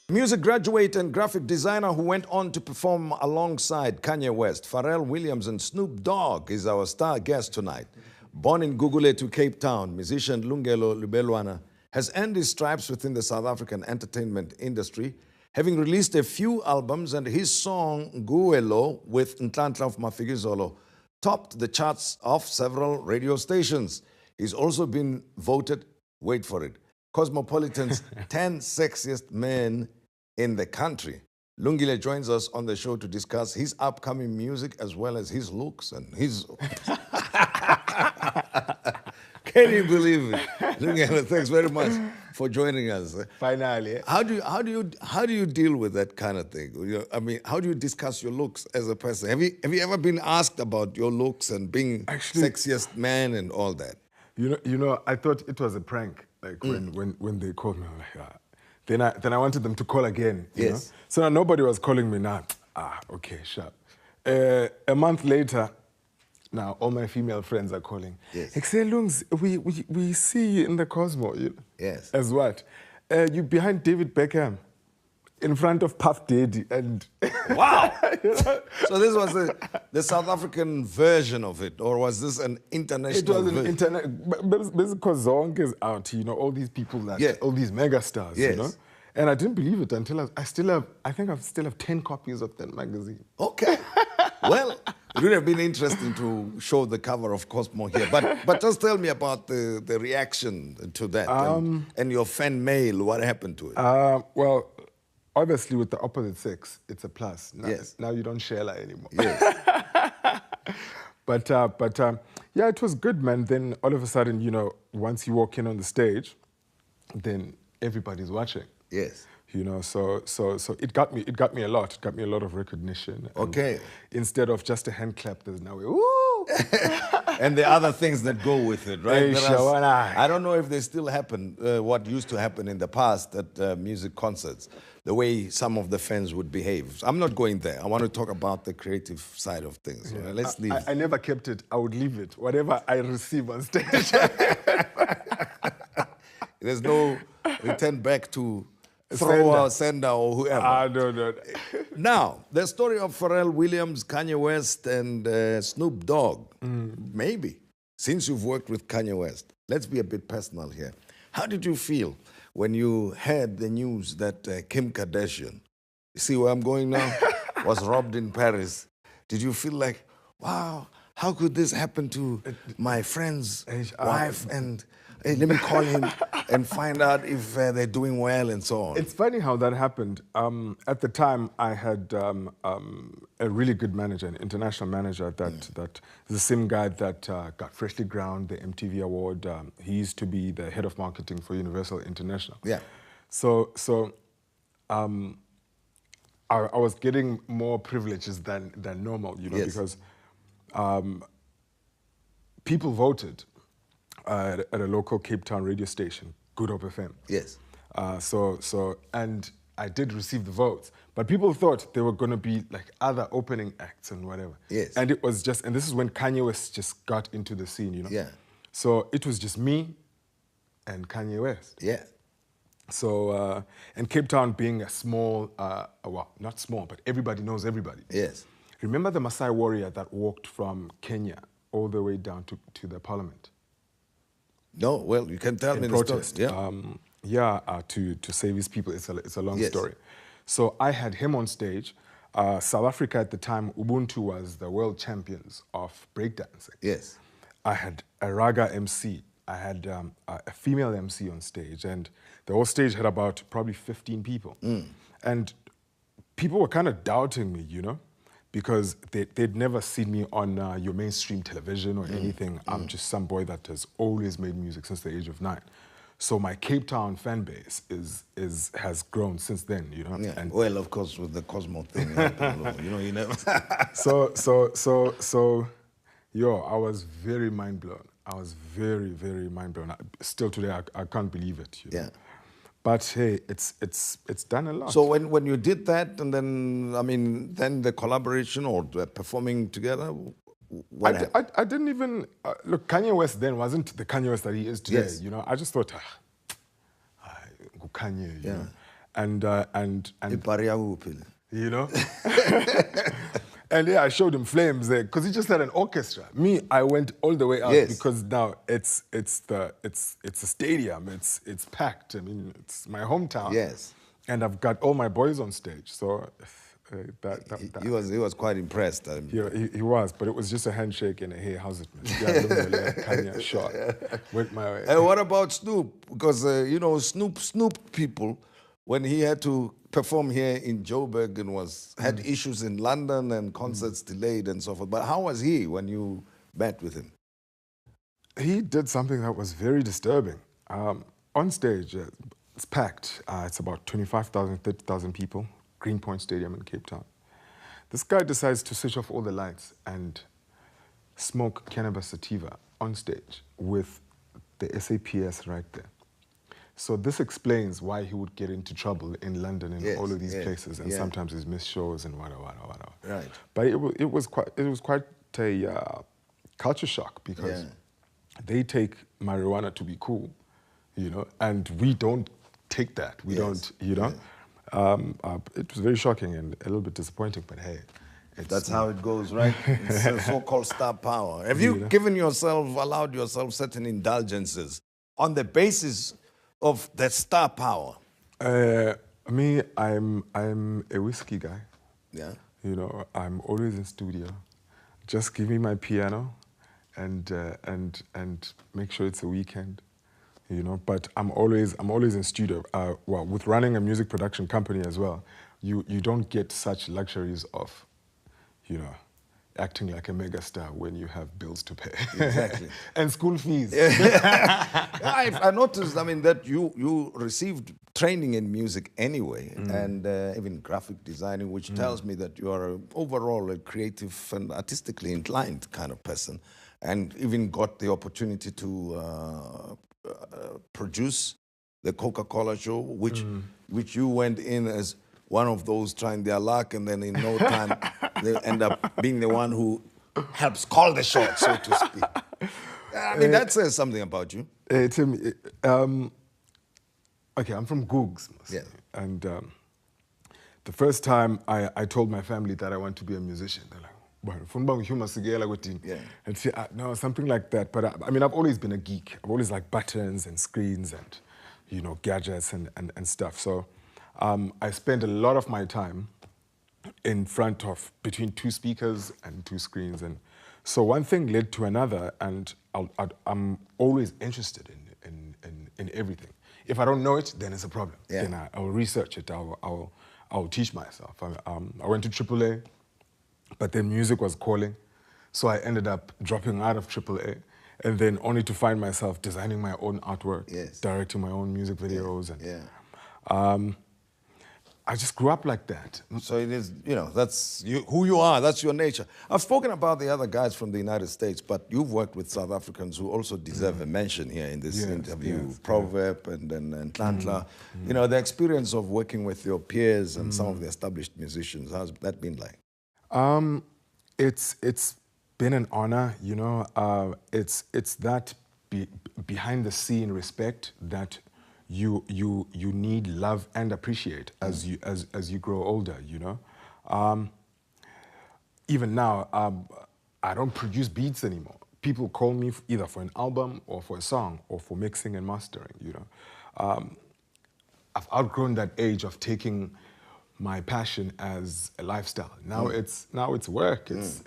Music graduate and graphic designer who went on to perform alongside Kanye West, Pharrell Williams and Snoop Dogg is our star guest tonight. Born in Gugulethu, Cape Town, musician Lungelo Lubelwana has earned his stripes within the South African entertainment industry, having released a few albums, and his song Nguelo with Nhlanhla of Mafikizolo topped the charts of several radio stations. He's also been voted, wait for it, Cosmopolitan's 10 sexiest men in the country. Lungile joins us on the show to discuss his upcoming music as well as his looks and his... Can you believe it? Lungile, thanks very much for joining us. Finally. How do you deal with that kind of thing? I mean, how do you discuss your looks as a person? Have you ever been asked about your looks and being sexiest man and all that? You know, I thought it was a prank. Like when they called me, I'm like, ah. Then I wanted them to call again. You know? So now nobody was calling me now. Okay, sharp. A month later, now all my female friends are calling. Yes. Like, say, Lungs, we see you in the Cosmo. You know? Yes. As what? You behind David Beckham, in front of Puff Daddy, and wow. You know? So this was the South African version of it, or was this an international version? It was an international, because Zonke is out, you know, all these people that, all these mega stars, you know. And I didn't believe it until I still have 10 copies of that magazine. Okay. Well, it would have been interesting to show the cover of Cosmo here, but just tell me about the reaction to that and your fan mail. What happened to it? Well, obviously with the opposite sex, it's a plus. Now, yes. Now you don't share that anymore. Yes. but yeah, it was good, man. Then all of a sudden, you know, once you walk in on the stage, then everybody's watching. Yes. You know, so it got me a lot. It got me a lot of recognition. Okay. Instead of just a hand clap, there's now a woo. And the other things that go with it, right? Hey, I don't know if they still happen, what used to happen in the past at music concerts, the way some of the fans would behave. I'm not going there. I want to talk about the creative side of things. Yeah. Let's leave. I never kept it. I would leave it. Whatever I receive on stage. There's no return back to thrower, sender, or whoever. No. Now, the story of Pharrell Williams, Kanye West, and Snoop Dogg, maybe, since you've worked with Kanye West, let's be a bit personal here. How did you feel when you heard the news that Kim Kardashian, you see where I'm going now, was robbed in Paris? Did you feel like, wow, how could this happen to my friend's wife? And hey, let me call him and find out if they're doing well and so on. It's funny how that happened. At the time, I had a really good manager, an international manager, that the same guy that got Freshly Ground, the MTV Award. He used to be the head of marketing for Universal International. Yeah. So I was getting more privileges than normal, you know, because people voted at a local Cape Town radio station, Good Hope FM. Yes. And I did receive the votes, but people thought there were going to be like other opening acts and whatever. Yes. And it was just, and this is when Kanye West just got into the scene, you know? Yeah. So it was just me and Kanye West. Yeah. So, and Cape Town being a small, well, not small, but everybody knows everybody. Yes. Remember the Maasai warrior that walked from Kenya all the way down to the parliament? No, well, you can tell me the story. Yeah. To save his people. It's a long story. So I had him on stage. South Africa at the time, Ubuntu was the world champions of breakdancing. Yes. I had a raga MC. I had a female MC on stage, and the whole stage had about probably 15 people. And people were kind of doubting me, you know, because they'd never seen me on your mainstream television or anything. I'm just some boy that has always made music since the age of 9. So my Cape Town fan base has grown since then, you know. Yeah. And well, of course, with the Cosmo thing, you know, you never. So, yo, I was very mind blown. I was very, very mind blown. Still today, I can't believe it. You know? Yeah. But hey, it's done a lot. So when you did that, and then, I mean, then the collaboration or the performing together, I didn't even, look, Kanye West then wasn't the Kanye West that he is today, yes. you know. I just thought, Kanye, you know. and Ipariaupil. you know. And yeah, I showed him Flames there because he just had an orchestra. Me, I went all the way out because now it's a stadium. It's packed. I mean, it's my hometown. Yes. And I've got all my boys on stage. So He was quite impressed. He was, but it was just a handshake and a hey, how's it, man? Yeah, Lungelo, Kanya, shot. Went my way. And what about Snoop? Because Snoop people, when he had to perform here in Joburg and had issues in London and concerts delayed and so forth. But how was he when you met with him? He did something that was very disturbing. On stage, it's packed. It's about 25,000, 30,000 people. Greenpoint Stadium in Cape Town. This guy decides to switch off all the lights and smoke cannabis sativa on stage with the SAPS right there. So this explains why he would get into trouble in London and all of these places, and sometimes he's missed shows and whatever. Right. But it was quite a culture shock because they take marijuana to be cool, and we don't take that. We don't, it was very shocking and a little bit disappointing, but hey. That's how it goes, right? It's a so-called star power. Have you allowed yourself certain indulgences on the basis of that star power? Me, I'm a whiskey guy. Yeah. I'm always in studio. Just give me my piano and make sure it's a weekend. But I'm always in studio. With running a music production company as well, you don't get such luxuries of, acting like a megastar when you have bills to pay. Exactly. And school fees. I noticed, that you received training in music anyway, and even graphic designing, which tells me that you are overall a creative and artistically inclined kind of person, and even got the opportunity to produce the Coca-Cola show, which you went in as one of those trying their luck, and then in no time they end up being the one who helps call the shots, so to speak. That says something about you. Tim, okay, I'm from Googs, and the first time I told my family that I want to be a musician, they're like, and say, no, something like that. But I've always been a geek. I've always liked buttons and screens and, gadgets and stuff. So I spent a lot of my time in front of between two speakers and two screens. And so one thing led to another, and I'm always interested in everything. If I don't know it, then it's a problem. Then I'll research it. I'll teach myself. I went to AAA. But then music was calling, so I ended up dropping out of AAA, and then only to find myself designing my own artwork, directing my own music videos, and I just grew up like that. So it is, that's who you are, that's your nature. I've spoken about the other guys from the United States, but you've worked with South Africans who also deserve a mention here in this interview. Proverb and Ntantla. The experience of working with your peers and some of the established musicians, how's that been like? It's been an honor, it's that behind the scene respect that you need, love and appreciate as you grow older, Even now, I don't produce beats anymore. People call me either for an album or for a song or for mixing and mastering, I've outgrown that age of taking my passion as a lifestyle. Now it's work. It's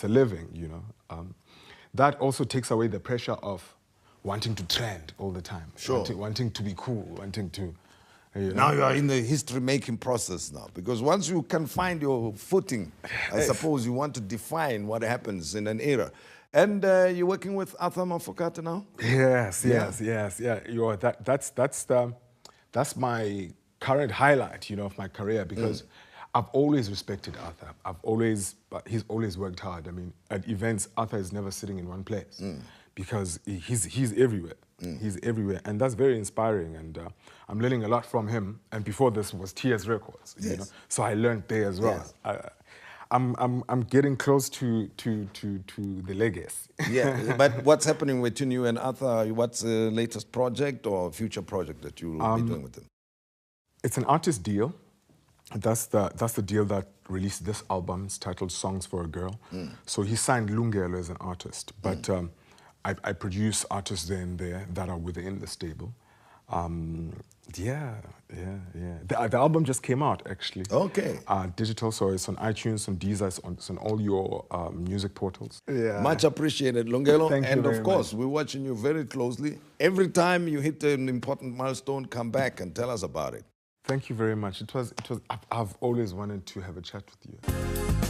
a living. That also takes away the pressure of wanting to trend all the time. Sure. Wanting to be cool. Wanting to. Now you are in the history-making process now, because once you can find your footing, I suppose you want to define what happens in an era. And you're working with Arthur Mafokate now? Yes. That's my current highlight, of my career, because I've always respected Arthur. He's always worked hard. At events, Arthur is never sitting in one place because he's everywhere. He's everywhere, and that's very inspiring. And I'm learning a lot from him. And before this was TS Records, so I learned there as well. Yes. I'm getting close to the legacy. Yeah, but what's happening between you and Arthur? What's the latest project or future project that you will be doing with him? It's an artist deal. That's the deal that released this album. It's titled Songs for a Girl. So he signed Lungelo as an artist, but I produce artists there and there that are within the stable. Yeah. The album just came out, actually. Okay. Digital, so it's on iTunes, on Deezer, it's on all your music portals. Yeah. Much appreciated, Lungelo. Thank you and very of course, much. we're watching you very closely. Every time you hit an important milestone, come back and tell us about it. Thank you very much. I've always wanted to have a chat with you.